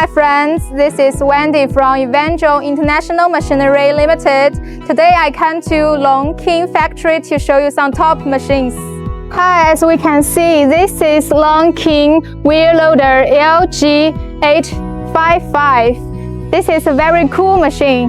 my friends, this is Wendy from Evangel International Machinery Limited. Today I come to Lonking factory to show you some top machines. Hi, as we can see, this is Lonking wheel loader LG855. This is a very cool machine.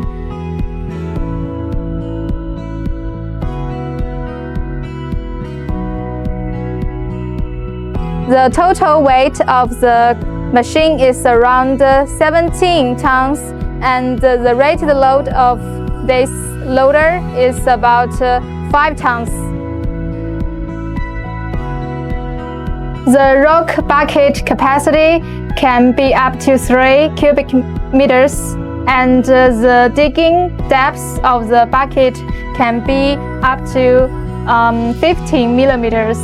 The total weight of the machine is around 17 tons, and the rated load of this loader is about 5 tons. The rock bucket capacity can be up to 3 cubic meters, and the digging depth of the bucket can be up to 15 millimeters.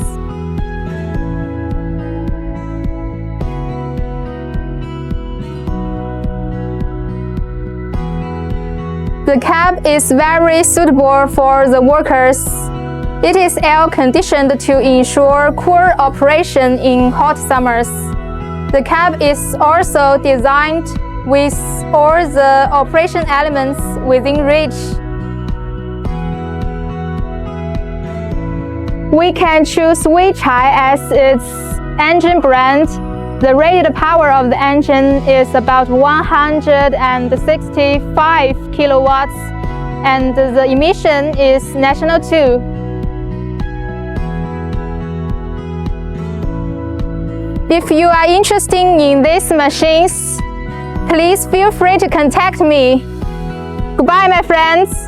The cab is very suitable for the workers. It is air-conditioned to ensure cool operation in hot summers. The cab is also designed with all the operation elements within reach. We can choose Weichai as its engine brand. The rated power of the engine is about 165 kilowatts, and the emission is national too. If you are interested in these machines, please feel free to contact me. Goodbye, my friends.